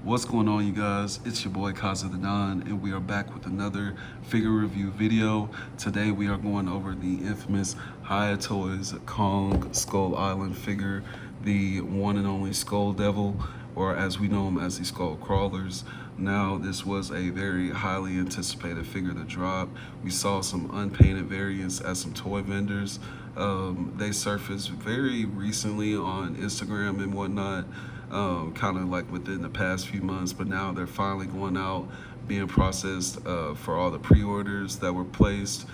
What's going on, you guys? It's your boy Kaiza-Sama, and we are back with another figure review video. Today we are going over the infamous Hiya Toys Kong Skull Island figure, the one and only SkullDevil, or as we know him as the SkullCrawlers. Now, this was a very highly anticipated figure to drop. We saw some unpainted variants at some toy vendors. They surfaced very recently on Instagram and whatnot. Kind of like within the past few months, but now they're finally going out, being processed for all the pre-orders that were placed.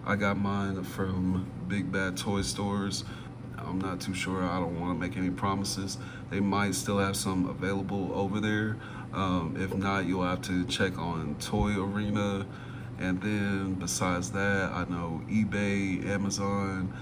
I got mine from Big Bad Toy Stores. I'm not too sure. I don't want to make any promises. They might still have some available over there. If not, you'll have to check on Toy Arena. And then besides that, I know eBay, Amazon,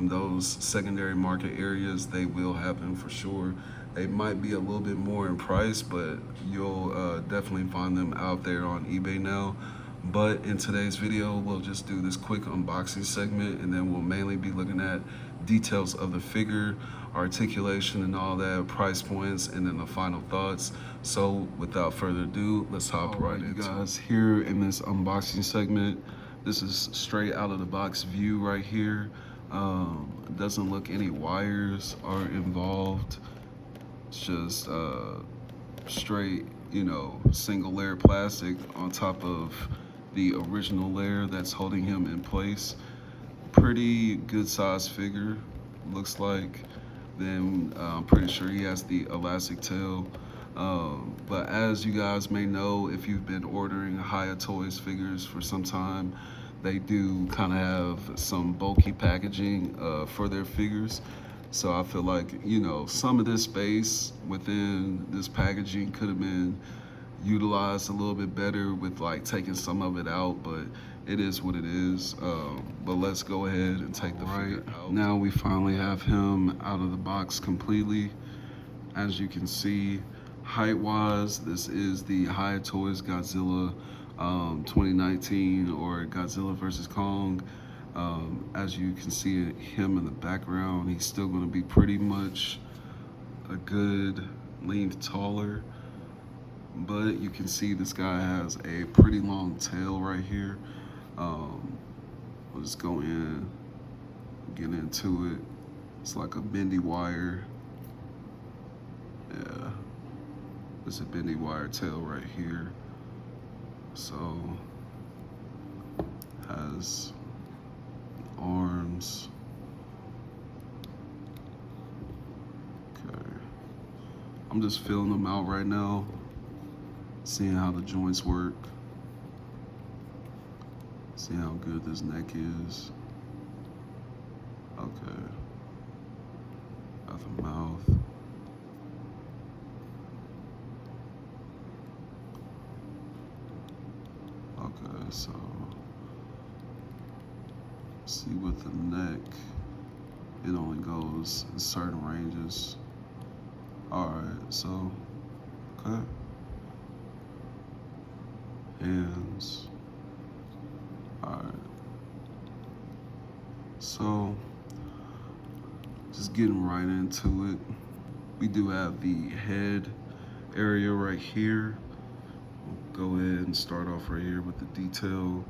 those secondary market areas, they will have them for sure. They might be a little bit more in price, but you'll definitely find them out there on eBay now. But in today's video, we'll just do this quick unboxing segment, and then we'll mainly be looking at details of the figure, articulation and all that, price points, and then the final thoughts. So without further ado, let's hop right into it. Guys, here in this unboxing segment, this is straight out of the box view right here. Doesn't look any wires are involved. It's just straight, single layer plastic on top of the original layer that's holding him in place. Pretty good size figure, looks like. Then I'm pretty sure he has the elastic tail. But as you guys may know, if you've been ordering Hiya Toys figures for some time, they do kind of have some bulky packaging for their figures. So I feel like, some of this space within this packaging could have been utilized a little bit better with like taking some of it out, but it is what it is. But let's go ahead and take the figure out. Now we finally have him out of the box completely. As you can see, height-wise, this is the Hiya Toys Godzilla 2019, or Godzilla vs. Kong. As you can see him in the background, he's still going to be pretty much a good length taller, but you can see this guy has a pretty long tail right here. We'll just go in, get into it. It's like a bendy wire. Yeah, it's a bendy wire tail right here. So has arms. Okay, I'm just feeling them out right now, seeing how the joints work, seeing how good this neck is. Okay, got the mouth. Okay, so see with the neck, it only goes in certain ranges. All right, so, okay. Hands. All right. So, just getting right into it. We do have the head area right here. We'll go ahead and start off right here with the detail.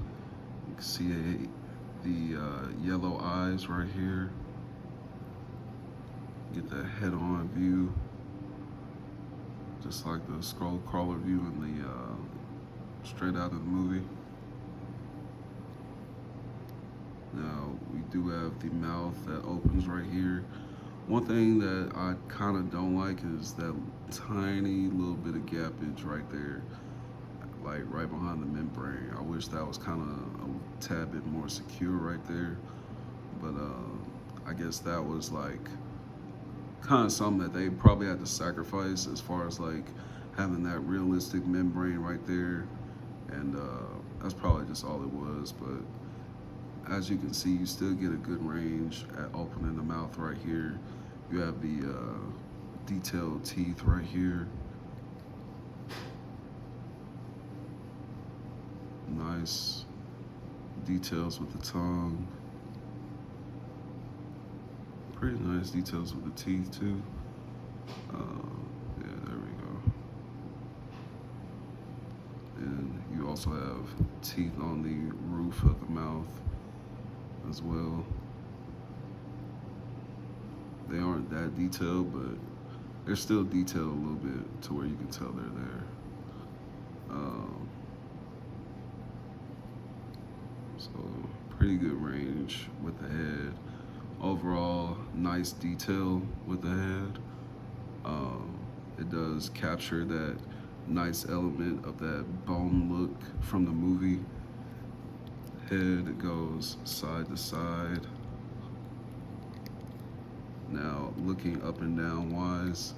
You can see the yellow eyes right here. Get that head-on view, just like the SkullCrawler view in the straight out of the movie. Now we do have the mouth that opens right here. One thing that I kind of don't like is that tiny little bit of gappage right there, like right behind the membrane. I wish that was kind of a tad bit more secure right there, but I guess that was like kind of something that they probably had to sacrifice, as far as like having that realistic membrane right there, and that's probably just all it was. But as you can see, you still get a good range at opening the mouth right here. You have the detailed teeth right here. Nice details with the tongue. Pretty nice details with the teeth too. Yeah, there we go. also have teeth on the roof of the mouth as well. They aren't that detailed, but they're still detailed a little bit to where you can tell they're there. So pretty good range with the head. Overall, nice detail with the head. It does capture that nice element of that bone look from the movie. Head goes side to side. Now, looking up and down wise,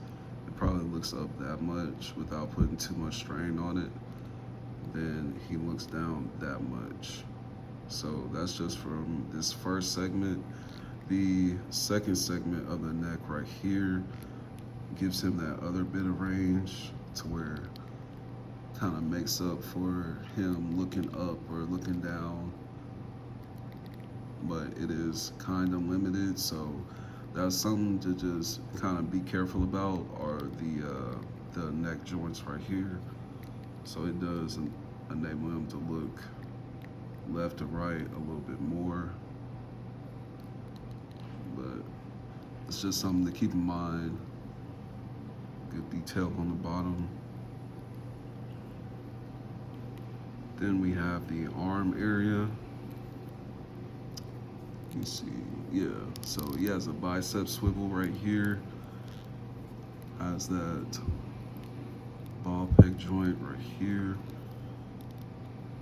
it probably looks up that much without putting too much strain on it. Then he looks down that much. So that's just from this first segment. The second segment of the neck right here gives him that other bit of range to where kind of makes up for him looking up or looking down. But it is kind of limited, so that's something to just kind of be careful about, are the neck joints right here. So it does enable him to look left to right a little bit more. But it's just something to keep in mind. Good detail on the bottom. Then we have the arm area. You see, yeah, so he has a bicep swivel right here. Has that ball peg joint right here.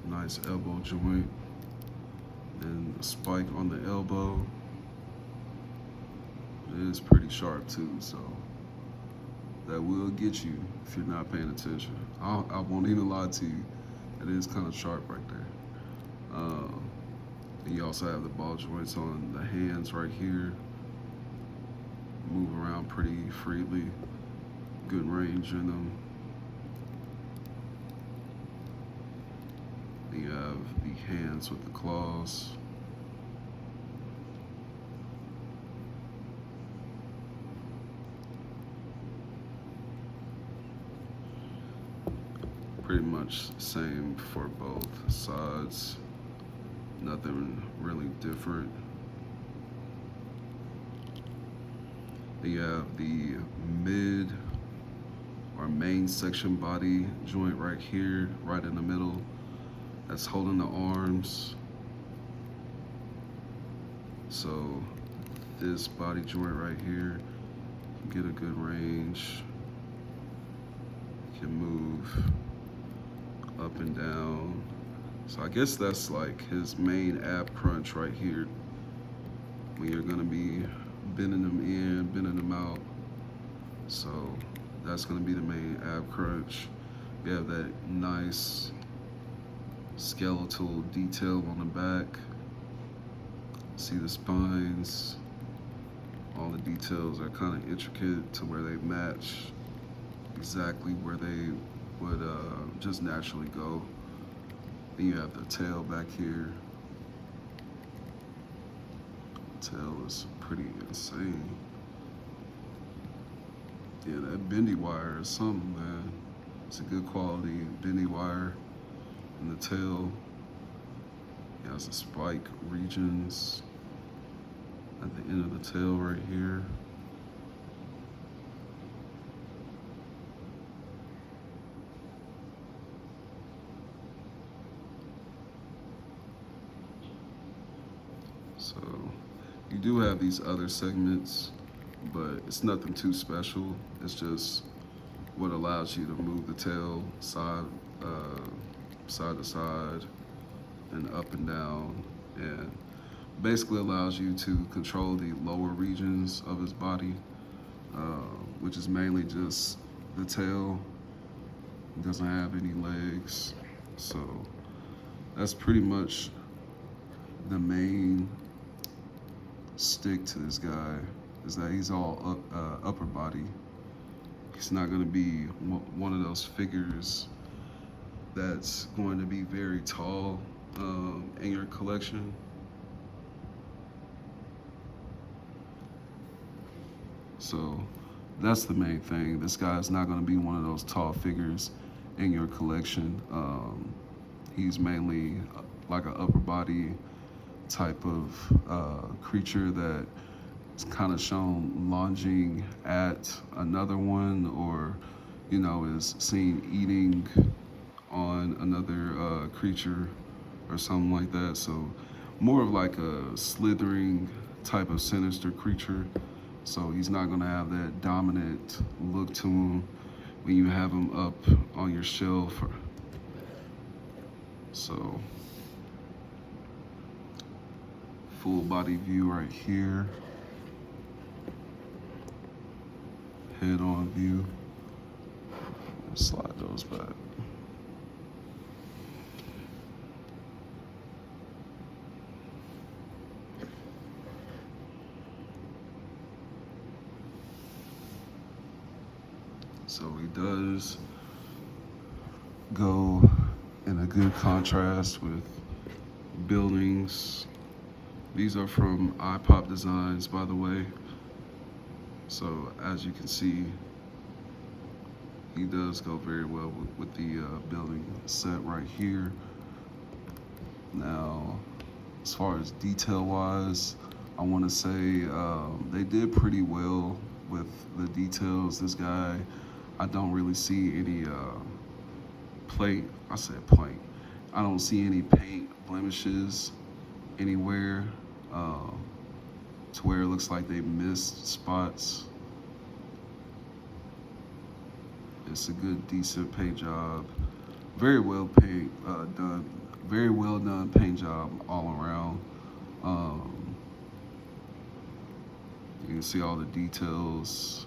Nice elbow joint. And a spike on the elbow. It is pretty sharp too, so that will get you if you're not paying attention. I won't even lie to you. It is kind of sharp right there. You also have the ball joints on the hands right here. Move around pretty freely. Good range in them. Then you have the hands with the claws. Pretty much same for both sides. Nothing really different. Then you have the mid or main section body joint right here, right in the middle. That's holding the arms. So this body joint right here, get a good range. You can move up and down. So I guess that's like his main ab crunch right here, when you're gonna be bending them in, bending them out. So that's gonna be the main ab crunch. We have that nice skeletal detail on the back. See the spines. All the details are kind of intricate to where they match exactly where they would just naturally go. Then you have the tail back here. Tail is pretty insane. Yeah, that bendy wire is something, man. It's a good quality bendy wire. And the tail, it has the spike regions at the end of the tail right here. So you do have these other segments, but it's nothing too special. It's just what allows you to move the tail side to side and up and down, and basically allows you to control the lower regions of his body, which is mainly just the tail. It doesn't have any legs, so that's pretty much the main stick to this guy, is that he's all upper body. He's not going to be one of those figures that's going to be very tall in your collection. So that's the main thing. This guy's not going to be one of those tall figures in your collection. He's mainly like an upper body type of creature that is kind of shown lunging at another one, or is seen eating on another creature or something like that. So more of like a slithering type of sinister creature. So he's not gonna have that dominant look to him when you have him up on your shelf. So full body view right here. Head on view. Slide those back. So he does go in a good contrast with buildings. These are from iPop Designs, by the way. So as you can see, he does go very well with the building set right here. Now, as far as detail-wise, I want to say they did pretty well with the details. This guy, I don't really see any I don't see any paint blemishes anywhere to where it looks like they missed spots. It's a good, decent paint job. Very well done. Very well done paint job all around. You can see all the details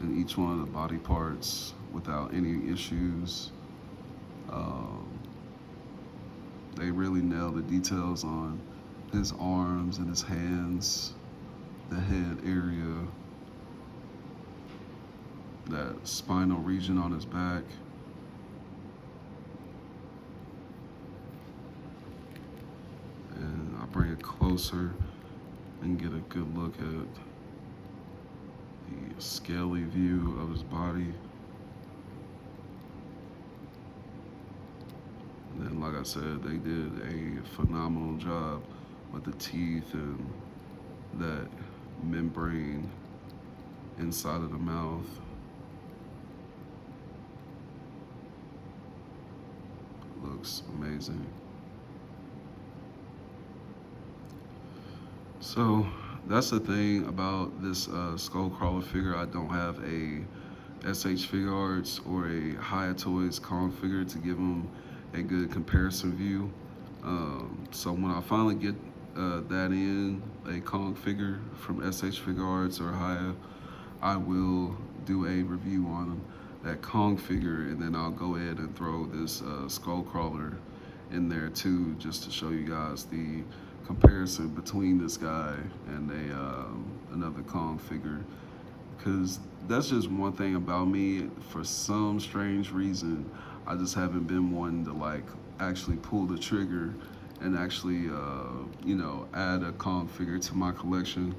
in each one of the body parts without any issues. They really nailed the details on his arms and his hands, the head area, that spinal region on his back. And I'll bring it closer and get a good look at the scaly view of his body. And then, like I said, they did a phenomenal job with the teeth and that membrane inside of the mouth. Looks amazing. So that's the thing about this SkullCrawler figure. I don't have a SH Figure Arts or a Hiya Toys Kong figure to give them a good comparison view. So when I finally get that in, a Kong figure from SH Figure Arts or Hiya, I will do a review on that Kong figure, and then I'll go ahead and throw this SkullCrawler in there too, just to show you guys the comparison between this guy and another Kong figure. Because that's just one thing about me. For some strange reason, I just haven't been one to like actually pull the trigger and actually add a Kong figure to my collection.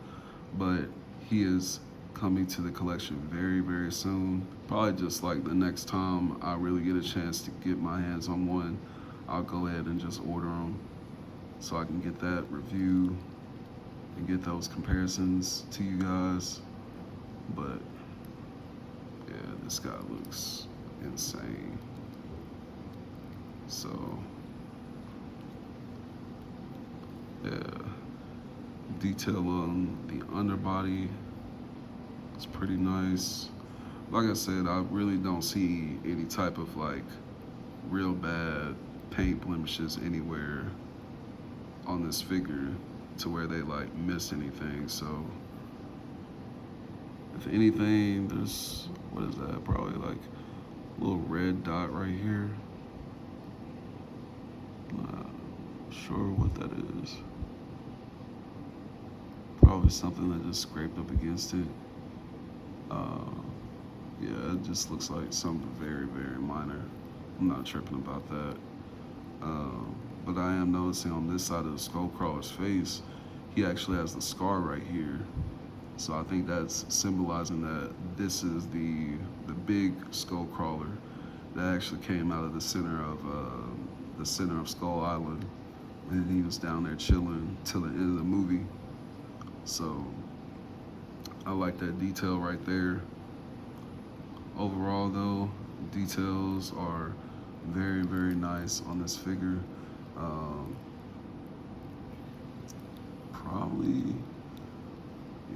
But he is coming to the collection very, very soon. Probably just like the next time I really get a chance to get my hands on one, I'll go ahead and just order them so I can get that review and get those comparisons to you guys. But yeah, this guy looks insane. So yeah, detail on the underbody, it's pretty nice. Like I said, I really don't see any type of like real bad paint blemishes anywhere on this figure to where they like miss anything. So if anything, there's, what is that? Probably like a little red dot right here. Not sure what that is. Probably something that just scraped up against it. Yeah, it just looks like something very, very minor. I'm not tripping about that. But I am noticing on this side of the SkullCrawler's face, he actually has the scar right here. So I think that's symbolizing that this is the big SkullCrawler that actually came out of the center of Skull Island, and he was down there chilling till the end of the movie. So I like that detail right there. Overall, though, details are very, very nice on this figure. Probably,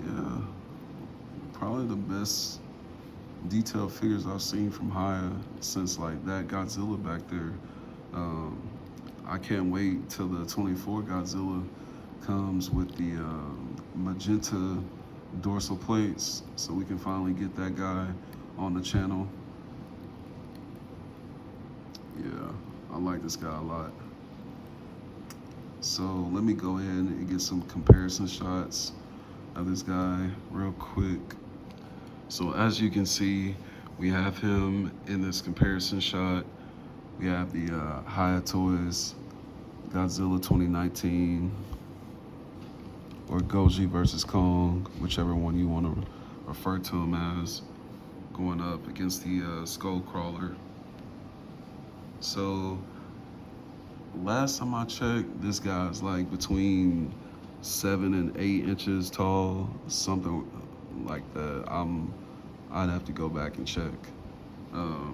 yeah, probably the best detailed figures I've seen from Hiya since like that Godzilla back there. I can't wait till the 24 Godzilla comes with the magenta dorsal plates, so we can finally get that guy on the channel. Yeah, I like this guy a lot. So let me go ahead and get some comparison shots of this guy real quick. So as you can see, we have him in this comparison shot. We have the Hiya Toys Godzilla 2019, or Goji versus Kong, whichever one you want to refer to him as, going up against the SkullCrawler. So last time I checked, this guy's like between 7 and 8 inches tall, something like that. I'd have to go back and check.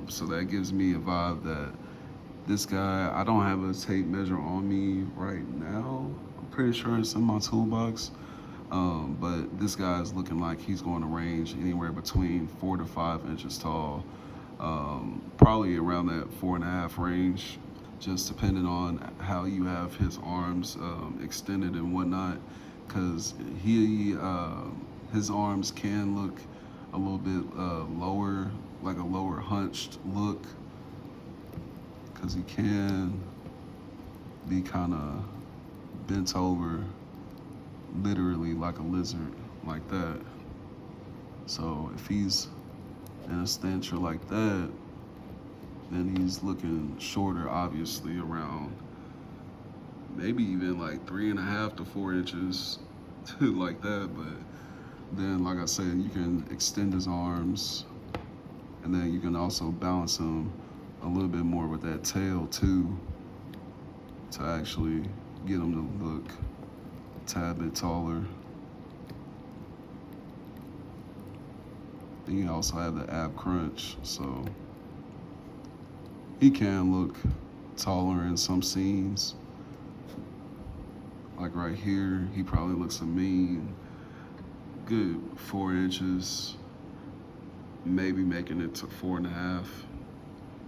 So that gives me a vibe that this guy, I don't have a tape measure on me right now. I'm pretty sure it's in my toolbox. But this guy is looking like he's going to range anywhere between 4 to 5 inches tall. Probably around that 4.5 range, just depending on how you have his arms extended and whatnot, because his arms can look a little bit lower, like a lower hunched look, because he can be kind of bent over, literally like a lizard, like that. So if he's in a stature like that, then he's looking shorter, obviously, around maybe even like 3.5 to 4 inches, like that. But then, like I said, you can extend his arms, and then you can also balance him a little bit more with that tail too, to actually get him to look a tad bit taller. Then you also have the ab crunch, so he can look taller in some scenes. Like right here, he probably looks a mean good 4 inches, maybe making it to 4.5,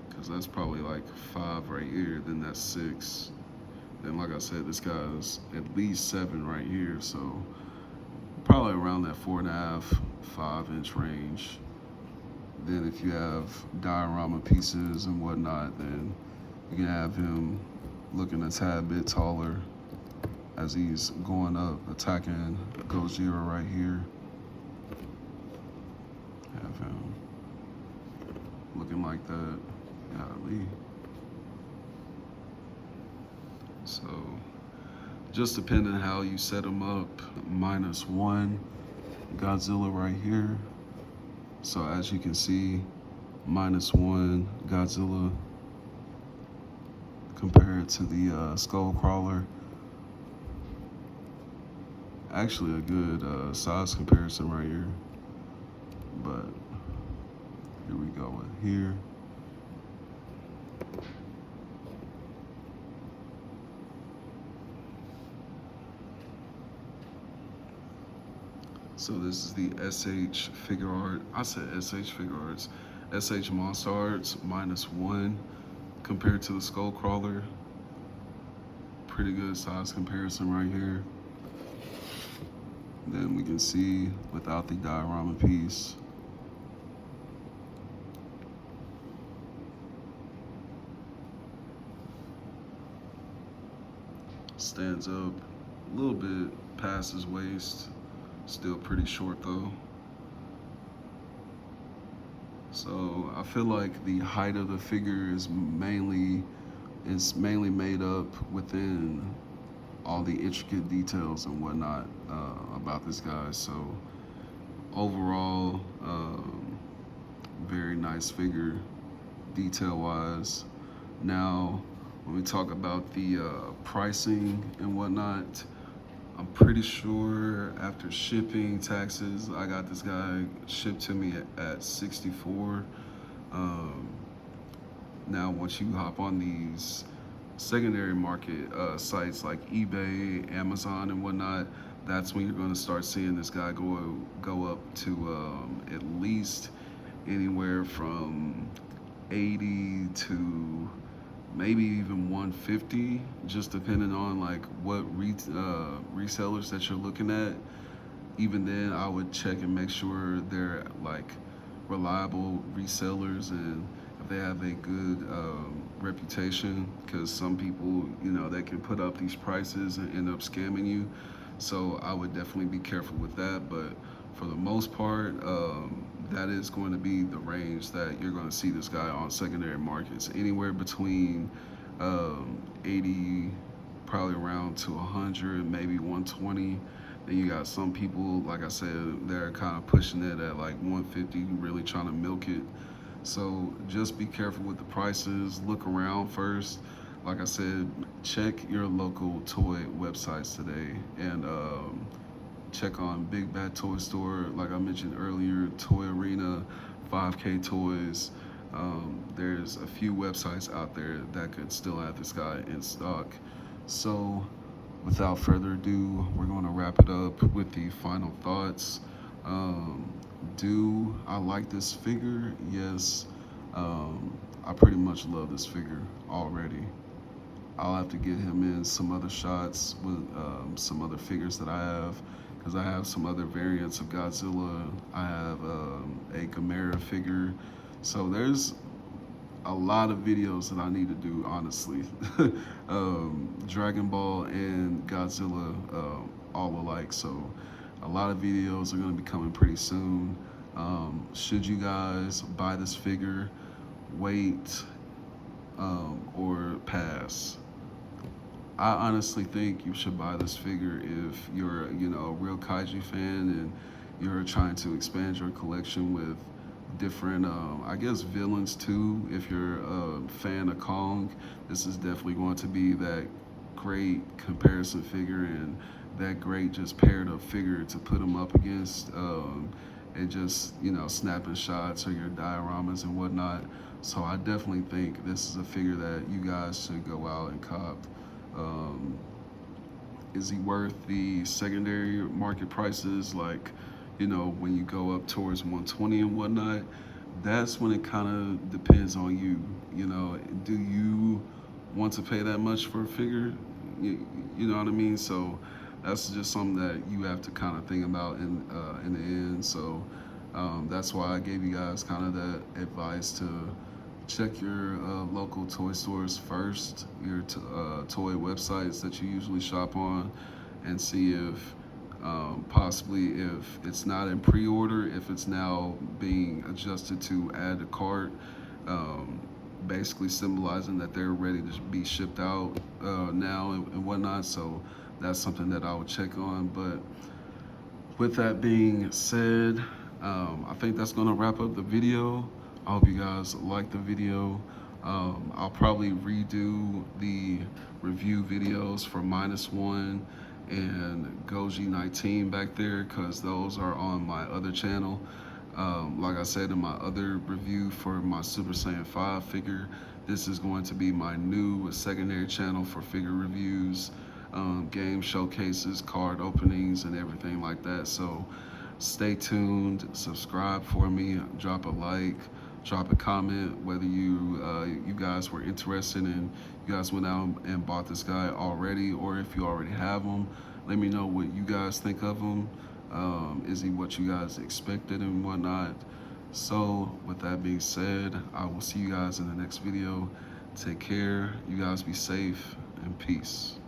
because that's probably like 5 right here, then that's 6. Then like I said, this guy's at least 7 right here, so probably around that 4.5, 5-inch range. Then if you have diorama pieces and whatnot, then you can have him looking a tad bit taller as he's going up, attacking Gojira right here. Have him looking like that. Golly. So just depending on how you set him up, -1 Godzilla right here. So as you can see, -1 Godzilla compared to the SkullCrawler. Actually a good size comparison right here. But here we go with here. So this is the SH Figure Art. I said SH Figure Arts. SH Monster Arts -1 compared to the SkullCrawler. Pretty good size comparison right here. Then we can see without the diorama piece. Stands up a little bit past his waist. Still pretty short though. So I feel like the height of the figure is mainly made up within all the intricate details and whatnot about this guy. So overall, very nice figure. detail wise. Now, when we talk about the pricing and whatnot, I'm pretty sure after shipping, taxes, I got this guy shipped to me at 64. Um, Now, once you hop on these secondary market sites like eBay, Amazon, and whatnot, that's when you're going to start seeing this guy go up to at least anywhere from 80 to maybe even 150, just depending on like what resellers that you're looking at. Even then, I would check and make sure they're like reliable resellers and if they have a good reputation, because some people, you know, they can put up these prices and end up scamming you. So I would definitely be careful with that. But for the most part, that is going to be the range that you're going to see this guy on secondary markets, anywhere between 80, probably around to 100, maybe 120. Then you got some people, like I said, they're kind of pushing it at like 150, really trying to milk it. So just be careful with the prices. Look around first. Like I said, check your local toy websites today and check on Big Bad Toy Store, like I mentioned earlier, Toy Arena, 5K Toys. There's a few websites out there that could still have this guy in stock. So without further ado, we're going to wrap it up with the final thoughts. Do I like this figure? Yes. I pretty much love this figure already. I'll have to get him in some other shots with some other figures that I have, because I have some other variants of Godzilla. I have a Gamera figure. So there's a lot of videos that I need to do, honestly. Dragon Ball and Godzilla all alike. So a lot of videos are going to be coming pretty soon. Should you guys buy this figure, wait, or pass? I honestly think you should buy this figure if you're, you know, a real Kaiju fan and you're trying to expand your collection with different, I guess, villains too. If you're a fan of Kong, this is definitely going to be that great comparison figure and that great just paired up figure to put them up against and just, you know, snapping shots or your dioramas and whatnot. So I definitely think this is a figure that you guys should go out and cop. Is he worth the secondary market prices? Like, you know, when you go up towards 120 and whatnot, that's when it kind of depends on you. You know, do you want to pay that much for a figure? You know what I mean? So that's just something that you have to kind of think about in the end. So that's why I gave you guys kind of that advice to check your local toy stores first, your toy websites that you usually shop on, and see if possibly if it's not in pre-order, if it's now being adjusted to add to cart, basically symbolizing that they're ready to be shipped out now and whatnot. So that's something that I would check on. But with that being said, I think that's gonna wrap up the video. I hope you guys liked the video. I'll probably redo the review videos for -1 and Goji 19 back there, because those are on my other channel. Like I said in my other review for my Super Saiyan 5 figure, this is going to be my new secondary channel for figure reviews, game showcases, card openings, and everything like that. So stay tuned, subscribe for me, drop a like, drop a comment whether you guys were interested and you guys went out and bought this guy already, or if you already have him, let me know what you guys think of him. Is he what you guys expected and whatnot? So with that being said, I will see you guys in the next video. Take care, you guys be safe, and peace.